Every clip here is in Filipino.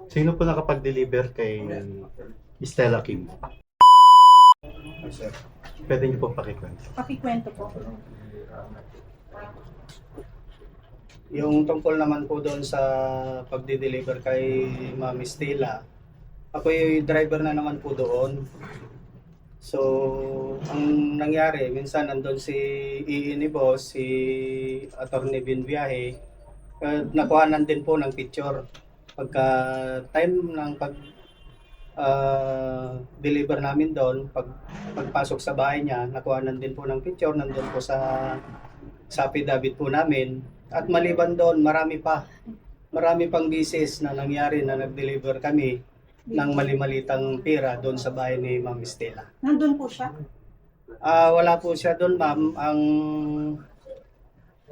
Sino po nakapag-deliver kay Stella Kim? Sir. Pwede niyo po pakikwento. Pakikwento po. Yung tungkol naman po doon sa pagde-deliver kay Ma'am Stella, ako yung driver na naman po doon. So, ang nangyari, minsan nandun si ni Boss, si Attorney Binbiyahe, nakuhanan din po ng picture. Pagka time ng deliver namin doon, pagpasok sa bahay niya, nakuhanan din po ng picture, nandun po sa affidavit po namin. At maliban doon, marami pang cases na nangyari na nag-deliver kami ng mali-malitang pera doon sa bahay ni Ma'am Stella. Nandun po siya? Wala po siya doon, ma'am.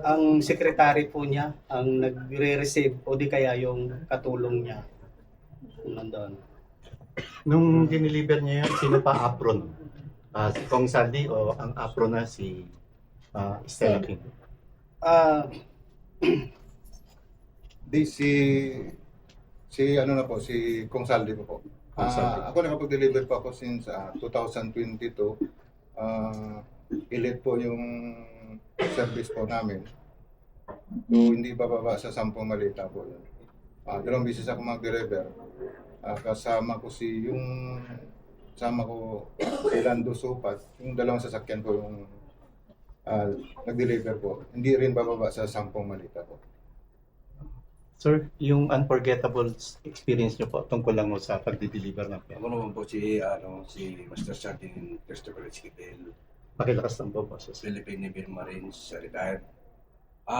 Ang secretary po niya ang nagre-receive o di kaya yung katulong niya. Nandun. Nung dineliver niya yun, sino pa apron? Si Kong Saldi o ang apron na si Stella Kim? Ah, si ano na po, si Kong Saldi po. Kong Saldi. Ako nakapag-deliver po ako since 2022. Elite po yung service po namin. So, hindi bababa sa 10 malita po yun. Dalawang beses ako mag-deliver. Kasama ko si Lando Supat, yung dalawang sasakyan ko yung nag-deliver po. Hindi rin bababa sa 10 malita po. Sir, yung unforgettable experience niyo po tungkol lang mo sa pagdi-deliver ng pera. Ako naman po si Master Sergeant Christopher Esquivel, Pakilakas ng po, boss. Philippine Navy Marines, retired.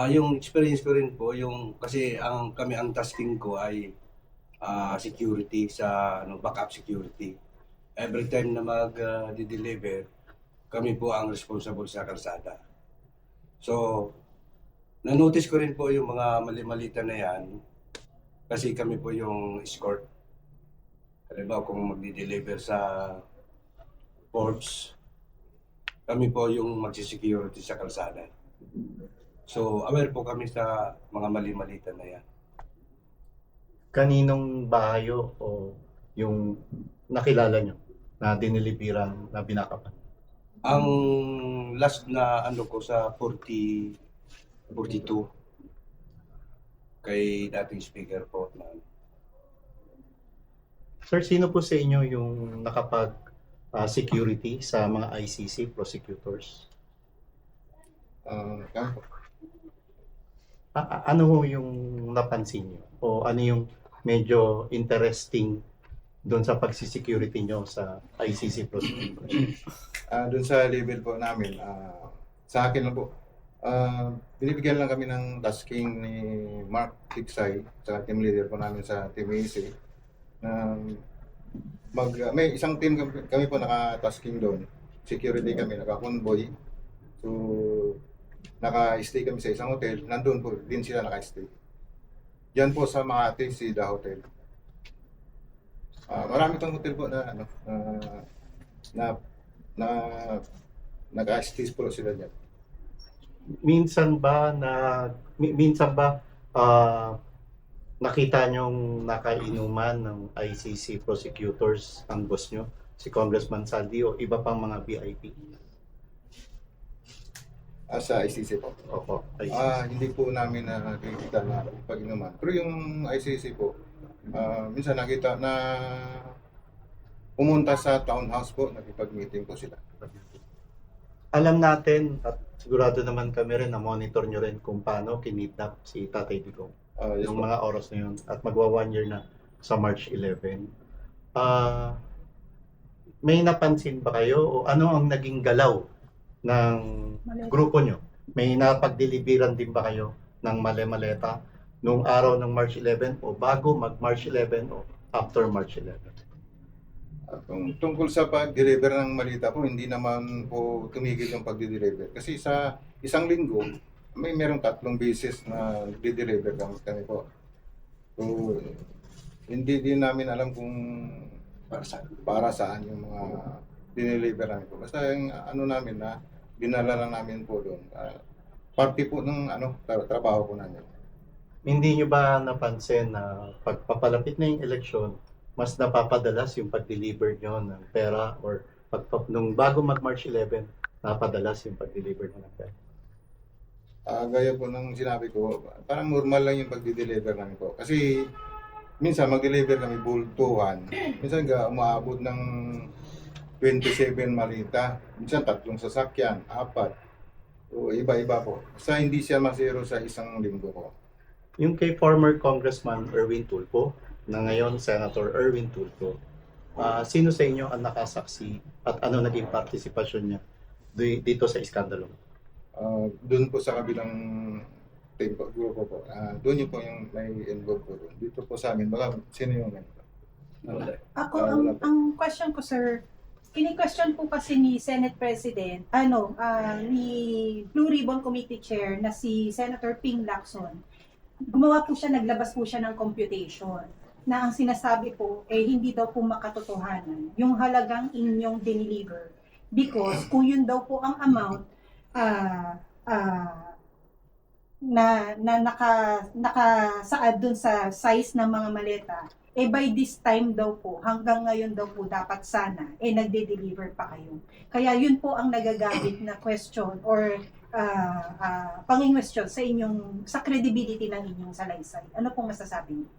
Yung experience ko rin po, kasi kami ang tasking ko ay security backup security. Every time na mag-deliver, kami po ang responsible sa kalsada. So, na-notice ko rin po yung mga mali-malita na yan kasi kami po yung escort. Halimbawa kung magdi-deliver sa ports, kami po yung magsi-security sa kalsada. So, aware po kami sa mga mali-malita na yan. Kaninong bahayo o yung nakilala niyo na dineliveran na binakapan? Ang last na ko sa 42 kay dating speaker po na Sir, sino po sa inyo yung security sa mga ICC prosecutors? Kaya po. Ano ho yung napansin niyo? O ano yung medyo interesting doon sa pagsisecurity niyo sa ICC prosecutors? Doon sa level po namin, sa akin lang po, binibigyan lang kami ng tasking ni Mark Tiksay, sa team leader po namin sa Team AC, na may isang team kami po naka-tasking doon, security kami, naka-convoy, so naka-stay kami sa isang hotel, nandun po din sila naka-stay. Yan po sa Makati, si The Hotel. Marami tong hotel po na nag-stay po sila dyan. Minsan ba nakita niyong nakainuman ng ICC prosecutors ang boss niyo, si Congressman Saldi o iba pang mga VIP? Sa ICC po. Opo, ICC. Hindi po namin nakikita na pag-inuman. Pero yung ICC po, minsan nakita na pumunta sa townhouse po, nakipag-meeting po sila. Alam natin at sigurado naman kami rin na monitor nyo rin kung paano kinidnap si Tatay Digong Yes yung po. mga oras na yun at magwa 1 year na sa March 11. May napansin ba kayo o ano ang naging galaw ng grupo nyo? May napag-deliveran din ba kayo ng male-maleta nung araw ng March 11 o bago mag-March 11 o after March 11? Tungkol sa pag-deliver ng malita po, hindi naman po tumigil yung pag-deliver. Kasi sa isang linggo, merong 3 beses na di-deliver kami po. So, hindi din namin alam kung para saan yung mga dineliver namin po. Basta yung ano namin na dinala lang namin po doon. Parte po ng trabaho po namin. Hindi nyo ba napansin na pagpapalapit na yung eleksyon, mas napapadalas yung pag-deliver nyo ng pera or nung bago mag-March 11, napadalas yung pag-deliver nyo ng pera? Gaya po ng sinabi ko, parang normal lang yung pagdi-deliver namin po. Kasi minsan mag-deliver kami bultuhan. Minsan umaabot ng 27 malita. Minsan 3 sasakyan, 4. O iba-iba po. Sa hindi siya masero sa isang linggo po. Yung kay former Congressman Erwin Tulfo, na ngayon Senator Erwin Tulfo, sino sa inyo ang nakasaksi at ano naging partisipasyon niya dito sa iskandalo? Doon po sa kabilang team po, grupo po. Doon yun po yung may involved po doon. Dito po sa amin, baka sino yung ganito? Ako, wala po. ang question ko, sir, kini-question po kasi ni Senate President, ni Blue Ribbon Committee Chair na si Senator Ping Lacson. Gumawa po siya, naglabas po siya ng computation na ang sinasabi po, hindi daw po makatotohanan yung halagang inyong dineliver. Because kung yun daw po ang amount na nakasaad dun sa size ng mga maleta, by this time daw po, hanggang ngayon daw po dapat sana, nagde-deliver pa kayo. Kaya yun po ang nagagamit na question or panging-question sa credibility ng inyong salaysay. Ano pong masasabi niyo?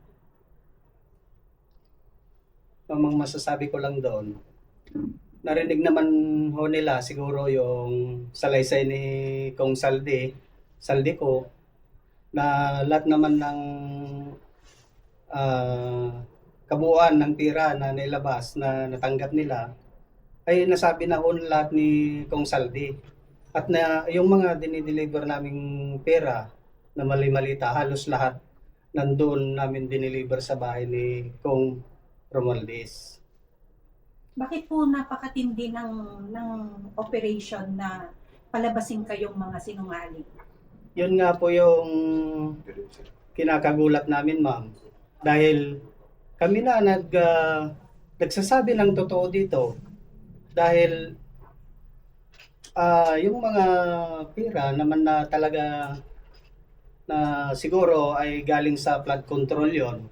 Ang masasabi ko lang doon, narinig naman ho nila siguro yung salaysay ni Kong Saldi ko, na lahat naman ng kabuuan ng pira na nilabas na natanggap nila ay nasabi na ho lahat ni Kong Saldi. At na yung mga dinideliver naming pera na mali-malita, halos lahat nandun namin dineliver sa bahay ni Kong Romualdez. Bakit po napakatindi ng operation na palabasin kayong mga sinungaling? Yun nga po yung kinakagulat namin, ma'am. Dahil kami na nagsasabi ng totoo dito. Dahil yung mga pira naman na talaga na siguro ay galing sa flood control yon.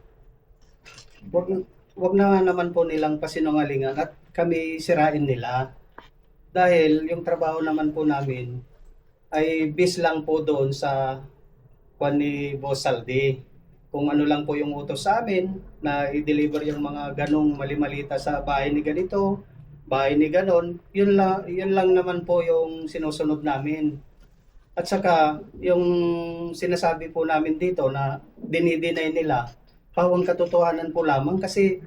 Wag na naman po nilang pasinungalingan at kami sirain nila. Dahil yung trabaho naman po namin ay bis lang po doon sa kwan ni Boss Saldi. Kung ano lang po yung utos sa amin na i-deliver yung mga ganong mali-malita sa bahay ni ganito, bahay ni ganon, yun lang naman po yung sinusunod namin. At saka yung sinasabi po namin dito na dinideny nila, pawang katotohanan po lamang kasi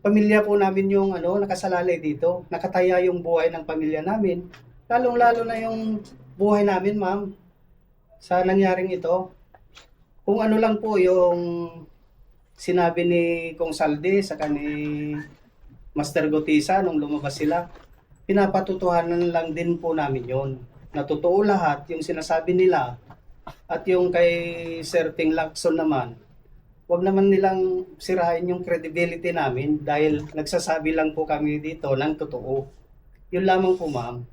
pamilya po namin yung nakasalalay dito. Nakataya yung buhay ng pamilya namin. Lalong-lalo na yung buhay namin, ma'am, sa nangyaring ito. Kung ano lang po yung sinabi ni Kong Saldi sa ni Master Gotisa nung lumabas sila, pinapatutuhanan lang din po namin yon. Natotoo lahat yung sinasabi nila. At yung kay Sir Ping Lacson naman, wag naman nilang sirahin yung credibility namin dahil nagsasabi lang po kami dito ng totoo. Yun lamang po, ma'am.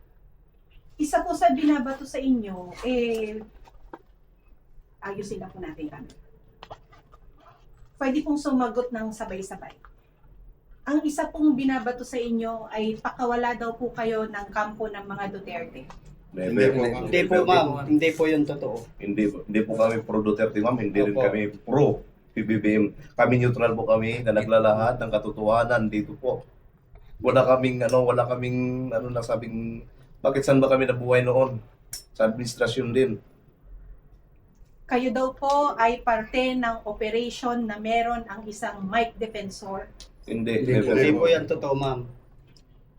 Isa po sa binabato sa inyo, ayusin lang po natin kami. Pwede pong sumagot ng sabay-sabay. Ang isa pong binabato sa inyo ay pakawala daw po kayo ng kampo ng mga Duterte. Hindi po, ma'am. Hindi po yun totoo. Hindi po kami pro Duterte, ma'am. Hindi rin Opo. kami pro PBBM. Kami neutral po kami na naglalahat ng katotohanan dito po. Wala kaming nasabing bakit saan ba kami nabuhay noon? Sa administrasyon din. Kayo daw po ay parte ng operation na meron ang isang Mike Defensor. Hindi. Hindi po yan totoo, ma'am.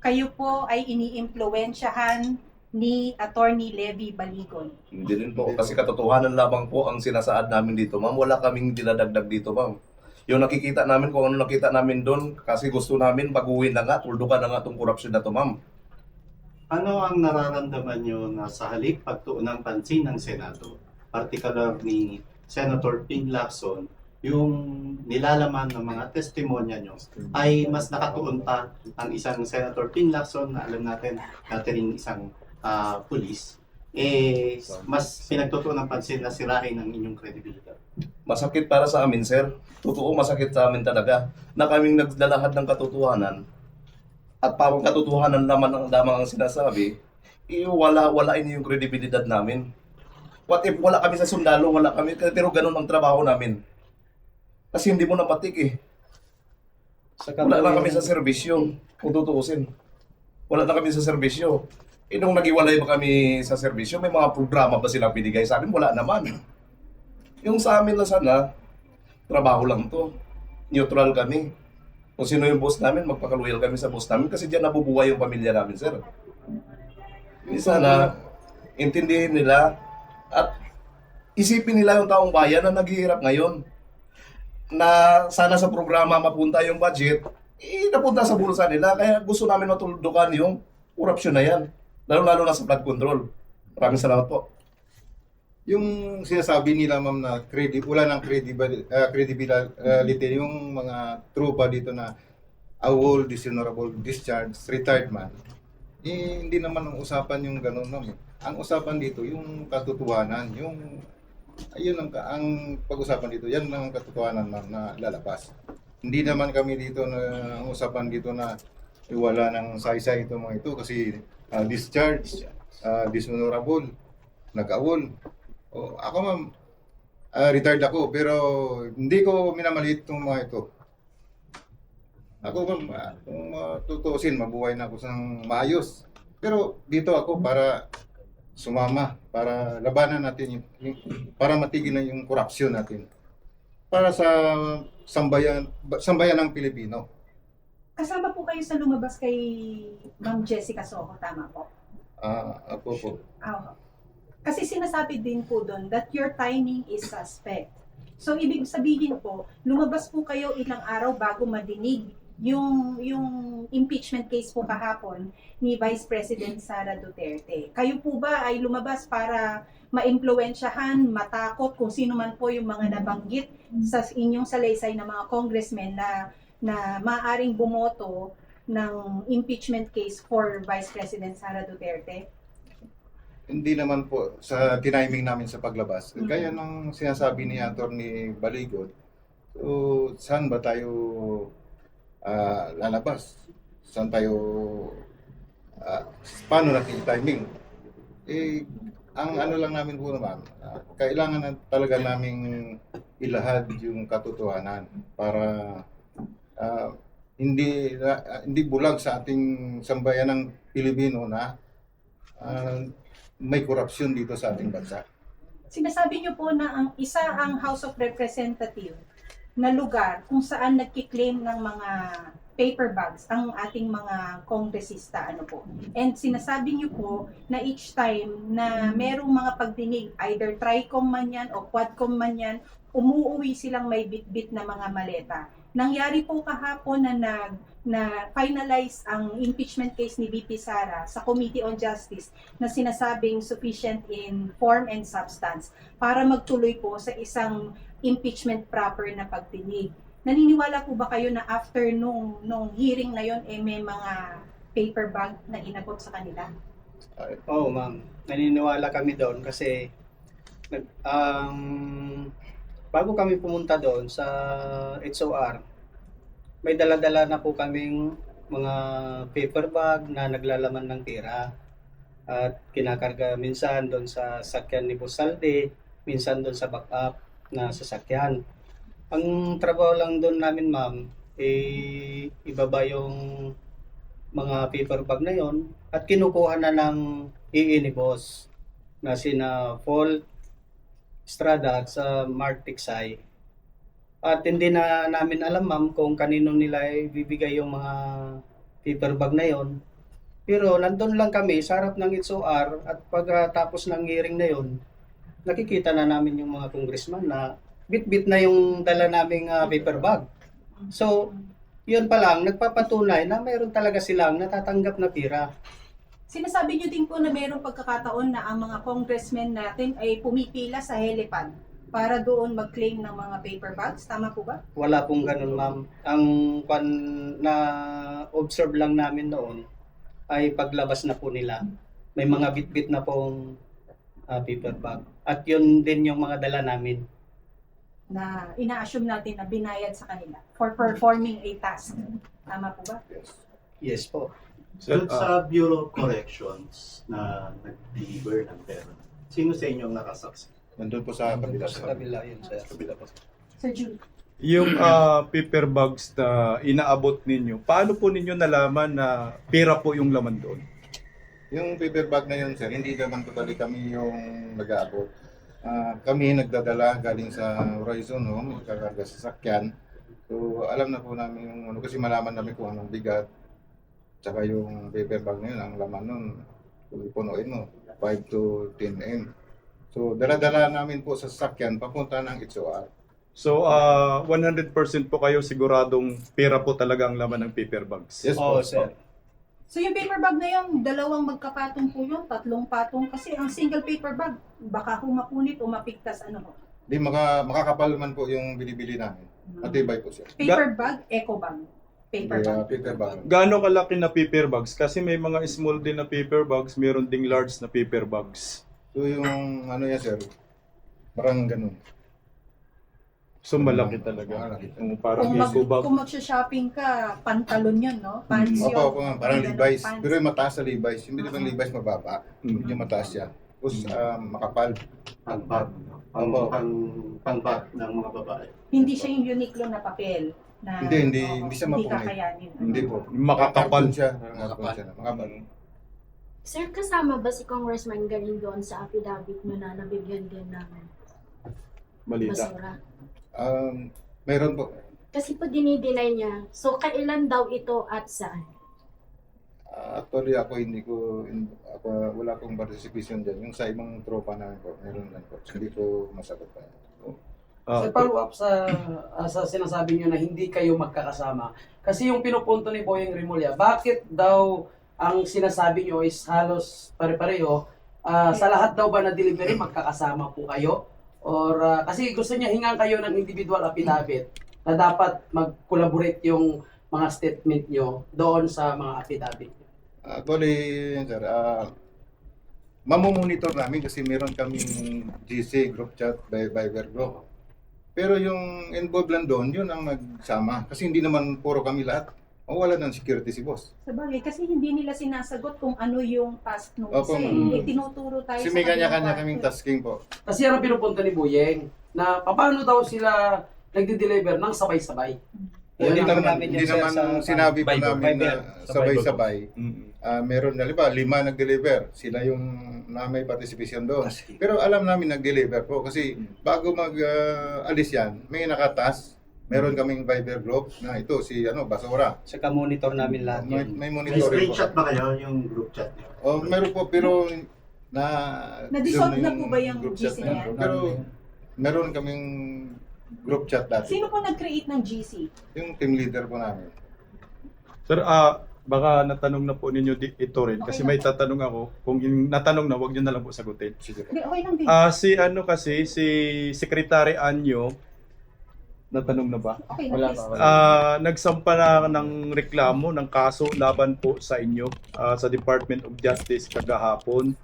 Kayo po ay iniimpluwensyahan ni Attorney Levy Baligon. Hindi rin po. Kasi katotohanan lamang po ang sinasaad namin dito, ma'am. Wala kaming dinadagdag dito, ma'am. Yung nakikita namin, kung ano nakita namin doon, kasi gusto namin baguhin na nga, tuldukan na nga itong korupsyon na to, ma'am. Ano ang nararamdaman nyo na sa halip pagtuon ng pansin ng Senado, particular ni Senator Ping Lacson, yung nilalaman ng mga testimonya nyo ay mas nakatuon pa ang isang Senator Ping Lacson na alam natin ring isang pulis mas pinagtutunan ng pansin na sirain ang inyong credibility. Masakit para sa amin, sir. Totoo, masakit sa amin talaga na kaming naglalahad ng katotohanan at parang katotohanan lamang ang sinasabi, walain yung kredibilidad namin. What if wala kami sa sundalo, wala kami, pero ganun ang trabaho namin. Kasi hindi mo napatik eh. Saka Wala po na kami yung- sa serbisyo, kung tutuusin. Wala na kami sa serbisyo. Nung nag-iwalay ba kami sa serbisyo, may mga programa ba silang binigay sa amin? Wala naman. Yung sa amin na sana, trabaho lang to. Neutral kami. Kung sino yung boss namin, magpaka-loyal kami sa boss namin kasi diyan nabubuhay yung pamilya namin, sir. Hindi sana, intindihin nila at isipin nila yung taong bayan na naghihirap ngayon. Na sana sa programa mapunta yung budget, napunta sa bulsa nila. Kaya gusto namin matuldukan yung korupsyon na yan. Lalo-lalo na sa flood control. Maraming salamat po. Yung sinasabi nila ma'am na wala ng credibility yung mga trupa dito na awol, dishonorable discharge, retired man. Hindi naman ang usapan yung ganun ma'am. Ang usapan dito yung katotohanan, ayun ang pag-usapan dito, yan ang katotohanan ma'am na lalabas. Hindi naman kami dito ang usapan dito na wala ng saysay ito mga ito kasi discharge, dishonorable, nag-awol. Ako ma'am, retired ako pero hindi ko minamaliit itong mga ito. Ako ma'am, kung tutuusin, mabuhay na ako ng maayos. Pero dito ako para sumama, para labanan natin, para matigil na yung korupsyon natin. Para sa sambayan ng Pilipino. Kasama po kayo sa lumabas kay Ma'am Jessica Soho, tama po? Ako po. Ah, kasi sinasabi din po doon that your timing is suspect. So, ibig sabihin po, lumabas po kayo ilang araw bago madinig yung impeachment case po kahapon ni Vice President Sara Duterte. Kayo po ba ay lumabas para maimpluwensyahan, matakot kung sino man po yung mga nabanggit sa inyong salaysay na mga congressmen na maaaring bumoto ng impeachment case for Vice President Sara Duterte? Hindi naman po sa tiniming namin sa paglabas. Kaya nung sinasabi ni Atty. Baligot, so saan ba tayo lalabas? Saan tayo paano natin timing? Ang ano lang namin po naman, kailangan talaga naming ilahad yung katotohanan para hindi bulag sa ating sambayan ng Pilipino na may korupsyon dito sa ating bansa. Sinasabi niyo po na ang House of Representative na lugar kung saan nagki-claim ng mga paper bags ang ating mga kongresista, ano po. And sinasabi niyo po na each time na merong mga pagdinig, either TRICOM man yan o QUADCOM man yan, umuuwi silang may bit-bit na mga maleta. Nangyari po kahapon na finalize ang impeachment case ni VP Sara sa Committee on Justice na sinasabing sufficient in form and substance para magtuloy po sa isang impeachment proper na pagdinig. Naniniwala po ba kayo na after nung hearing na yon may mga paper bag na inabot sa kanila? Oo, ma'am. Naniniwala kami doon kasi bago kami pumunta doon sa HOR, may dala-dala na po kaming mga paper bag na naglalaman ng pera at kinakarga minsan doon sa sakyan ni Busalde, minsan doon sa backup na sasakyan. Ang trabaho lang doon namin, ma'am, ibaba yung mga paper bag na yon at kinukuha na ng ni boss na sina Paul Estrada at sa Mark Tiksay. At hindi na namin alam, ma'am, kung kanino nila ibibigay yung mga paper bag na yon. Pero nandun lang kami sa harap ng HOR at pagkatapos ng hearing na yon, nakikita na namin yung mga congressman na bit-bit na yung dala naming paper bag. So, yun pa lang, nagpapatunay na mayroon talaga silang natatanggap na pira. Sinasabi niyo din po na mayroong pagkakataon na ang mga congressmen natin ay pumipila sa helipad para doon mag-claim ng mga paper bags. Tama po ba? Wala pong ganun, ma'am. Ang na observe lang namin noon ay paglabas na po nila. May mga bit-bit na pong paper bag. At yun din yung mga dala namin. Na ina-assume natin na binayad sa kanila for performing a task. Tama po ba? Yes po. Doon sa Bureau of Corrections na nag-deliver ng pera, sino sa inyo ang nakasaksi? Nandun po sa kabila. Sa kabila yun, sir. Kabila po. Sir Jude. Yung paper bags na inaabot ninyo, paano po ninyo nalaman na pera po yung laman doon? Yung paper bag na yun, sir, hindi naman totally kami yung nag-aabot. Kami nagdadala galing sa Horizon Home, kakarga sa sakyan. So, alam na po namin yung ano, kasi malaman namin kung anong bigat. Tsaka yung paper bag na yun, ang laman nun, kung punuin mo, 5 to 10 m. So, dala-dala namin po sa sakyan, papunta ng HOR. So, 100% po kayo siguradong pera po talaga ang laman ng paper bags? Yes Oo, po. sir. So yung paper bag na yun, dalawang magkapatong po yun, tatlong patong. Kasi ang single paper bag, baka humapunit o mapigtas, ano po. Di makakapal man po yung binibili namin. Matibay po siya. Paper bag, eco bag. Paper Hindi, bag. paper bag. Gaano kalaki na paper bags? Kasi may mga small din na paper bags, meron ding large na paper bags. So yung ano yan, sir, parang ganun. So malaki talaga. Malaki. Parang eco bag. Kung magsha-shopping ka, pantalon yun, no? Pants yun. Opo, parang Ganun, Levi's. pants. Pero yung mataas sa Levi's. Hindi naman Levi's mababa. Medyo mataas siya. Tapos makapal. Pang-bag, Opo. pang-bag ng mga babae. Hindi siya yung Uniqlo na papel. Na, Hindi siya Hindi mapunit. kakayanin. Hindi po. Makakapal. Karton siya. Karton siya. Makapal. Sir, kasama ba si Congressman Garin doon sa affidavit nyo na nabigyan din ng Malita. basura? Meron po. Kasi po dinideny niya. So, kailan daw ito at saan? Actually ako wala akong participation dyan. Yung sa ibang tropa namin po, meron lang po. Hindi ko masagot pa. Ah, Sa follow up sa sinasabi niyo na hindi kayo magkakasama. Kasi yung pinupunto ni Boyeng Rimulya, bakit daw ang sinasabi niyo is halos pare-pareho? Sa lahat daw ba na delivery magkakasama po kayo? Or kasi gusto niya hingan kayo ng individual affidavit na dapat mag-collaborate yung mga statement niyo doon sa mga affidavit. Actually, sir, mamomonitor namin kasi meron kaming GC group chat by Viber group. Pero yung involved lang doon, yun ang nagsama. Kasi hindi naman puro kami lahat. Wala ng security si boss. Sabagay, kasi hindi nila sinasagot kung ano yung task nung Opo, isa. ma'am. Tinuturo tayo Kasi sa may kanilang kanya-kanya kwarto. kaming tasking po. Kasi yan ang pinupunto ni Boyeng na paano daw sila nagde-deliver ng sabay-sabay. Yun Hindi ang naman, namin hindi yun, sir, naman sa- sinabi po Viber. namin na sabay-sabay. mm. Meron na, 5 nag-deliver. Sila yung na may participation doon. Pero alam namin nag-deliver po kasi bago mag-alis yan, may nakatas. Meron kaming Viber group na ito, si Basura. Saka monitor namin lahat May, yun. may May monitoring po. screenshot ba kayo yung group chat niyo? Meron po, pero Na-dissolve na po ba yung group chat GC na yun. niyan? Pero meron kaming group chat dati. Sino po nag-create ng GC? Yung team leader po namin. Sir, baka natanong na po ninyo ito rin. Kasi may tatanong ako. Kung natanong na, huwag nyo na lang po sagutin. Sige po. Hindi, okay lang din. Si Secretary Anyo, natanong na ba? Okay lang, Wala please. pa. Nagsampa na ng reklamo, ng kaso laban po sa inyo sa Department of Justice kagahapon.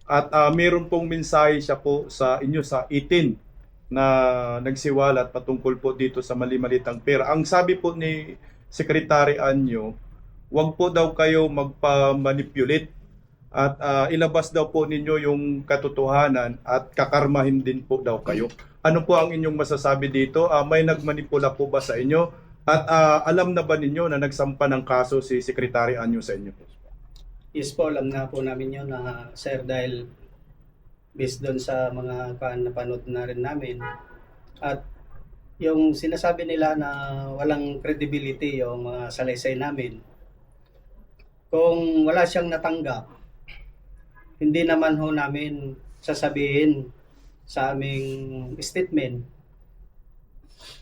At meron pong mensahe siya po sa inyo sa 18 na nagsiwalat patungkol po dito sa mali-malitang pera. Ang sabi po ni Secretary Anyo, wag po daw kayo magpa-manipulate at ilabas daw po ninyo yung katotohanan at kakarmahin din po daw kayo. Ano po ang inyong masasabi dito? May nagmanipula po ba sa inyo? At alam na ba ninyo na nagsampa ng kaso si Secretary Anyo sa inyo? Yes po, alam na po namin yun na sir dahil based doon sa mga napanood na rin namin at yung sinasabi nila na walang credibility yung mga salaysay namin, kung wala siyang natanggap, hindi naman ho namin sasabihin sa aming statement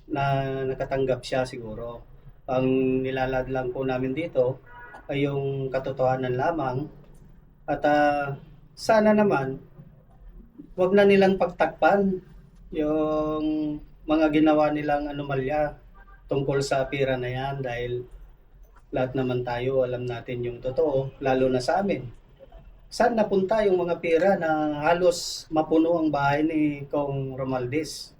na nakatanggap siya siguro. Ang nilalad lang po namin dito ay yung katotohanan lamang at sana naman wag na nilang pagtakpan yung mga ginawa nilang anomalya tungkol sa pera na yan dahil lahat naman tayo alam natin yung totoo, lalo na sa amin. saan napunta yung mga pera na halos mapuno ang bahay ni Kong Romualdez.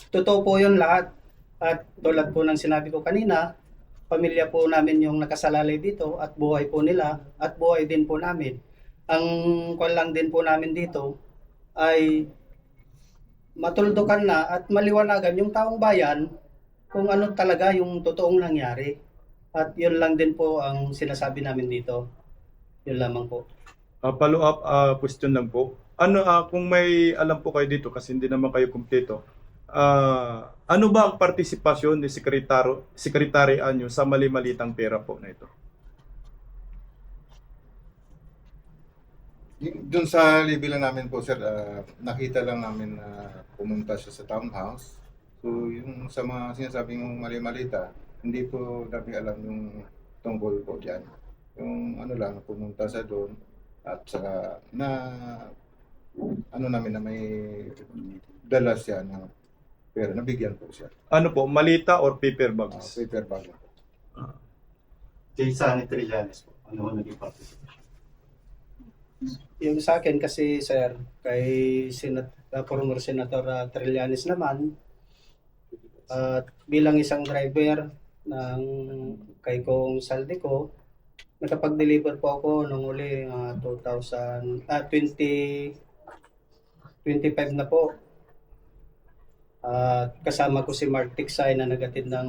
Totoo po yun lahat. At tulad po ng sinabi ko kanina, pamilya po namin yung nakasalalay dito at buhay po nila at buhay din po namin. Ang kwan lang din po namin dito ay matuldukan na at maliwanagan yung taong bayan kung ano talaga yung totoong nangyari. At yun lang din po ang sinasabi namin dito. Yun lamang po. Follow up question lang po. Kung may alam po kayo dito kasi hindi naman kayo kumpleto. Ano ba ang partisipasyon ni Secretary Anyo sa mali-malitang pera po na ito? Doon sa level namin po, sir, nakita lang namin na pumunta siya sa townhouse. So, yung sa mga sinasabing mali-malita, hindi po namin alam yung tungkol po dyan. Yung ano lang, pumunta sa doon at saka na ano namin na may dala siya na pera, nabigyan po siya. Ano po, malita or paper bags? Paper bag. Kay Sunny Trillanes po, ano ang naging participation? Yung sa akin kasi, sir, kay former Senator Trillanes naman, bilang isang driver ng kay Kong Saldico, nakapag-deliver po ako nung uli 2025 na po. Kasama ko si Mark Tiksay na nagatid ng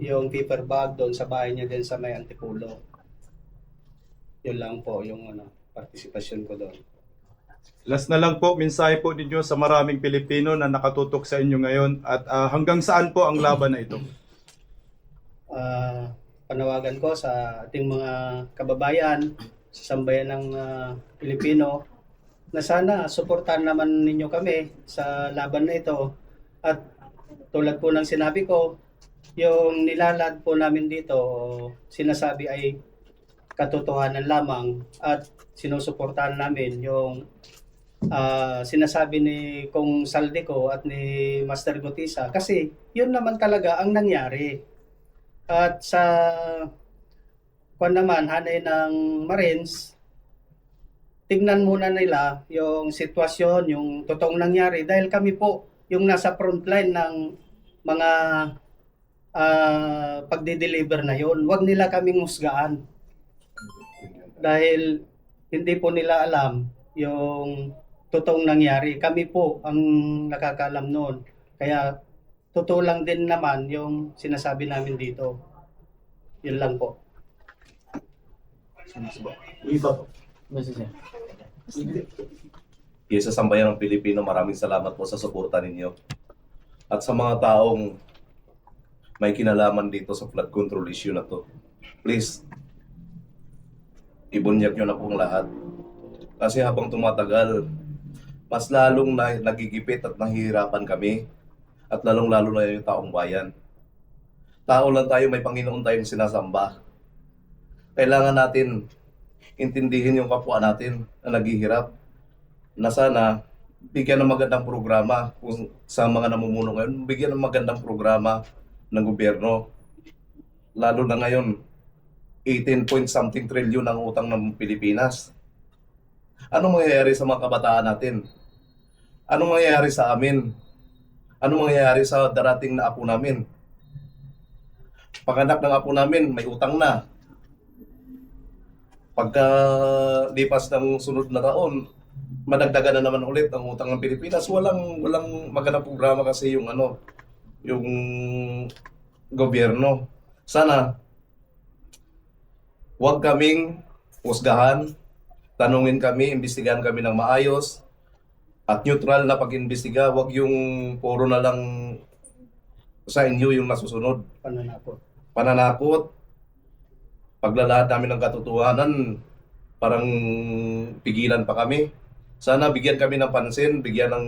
yung paper bag doon sa bahay niya din sa may Antipulo. Yun lang po yung partisipasyon ko doon. Last na lang po, mensahe po ninyo sa maraming Pilipino na nakatutok sa inyo ngayon at hanggang saan po ang laban na ito? Panawagan ko sa ating mga kababayan, sa sambayan ng Pilipino, na sana suportahan naman ninyo kami sa laban na ito. At tulad po ng sinabi ko, yung nilalad po namin dito, sinasabi ay katotohanan lamang at sinusuportahan namin yung sinasabi ni Kong Saldico at ni Master Gutisa kasi yun naman talaga ang nangyari. At sa naman, hanay ng Marines, tignan muna nila yung sitwasyon, yung totoong nangyari dahil kami po yung nasa frontline ng mga pagdi-deliver na yon. Huwag nila kaming husgaan dahil hindi po nila alam yung totoong nangyari. Kami po ang nakakaalam noon. Kaya totoo lang din naman yung sinasabi namin dito. Yun lang po. Iba po. Yes, sa sambayan ng Pilipino, maraming salamat po sa suporta ninyo. At sa mga taong may kinalaman dito sa flood control issue na to, please, ibunyag nyo na pong lahat. Kasi habang tumatagal, mas lalong nagigipit at nahihirapan kami at lalong-lalo na yung taong bayan. Tao lang tayo, may Panginoon tayong sinasamba. Kailangan natin intindihin yung kapwa natin na naghihirap na sana bigyan ng magandang programa kung sa mga namumuno ngayon, bigyan ng magandang programa ng gobyerno. Lalo na ngayon, 18-point-something trillion ang utang ng Pilipinas. Anong mangyayari sa mga kabataan natin? Anong mangyayari sa amin? Anong mangyayari sa darating na apo namin? Pag-anak ng apo namin, may utang na. Pagka lipas ng sunod na taon, madagdagan na naman ulit ang utang ng Pilipinas. Walang magandang programa kasi yung gobyerno. Sana huwag kaming husgahan, tanungin kami, imbestigahan kami ng maayos at neutral na pag-imbestiga. Huwag yung puro na lang sa inyo yung nasusunod. Pananakot. Paglalahad namin ng katotohanan, parang pigilan pa kami. Sana bigyan kami ng pansin, bigyan ng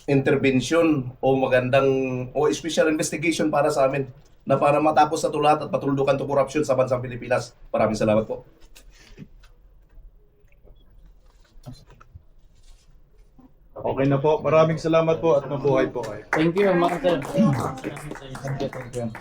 intervention o special investigation para sa amin na para matapos sa tulat at patuldukan to corruption sa bansang Pilipinas. Maraming salamat po. Okay na po. Maraming salamat po at mabuhay po kayo. Thank you, Marcel. Thank you.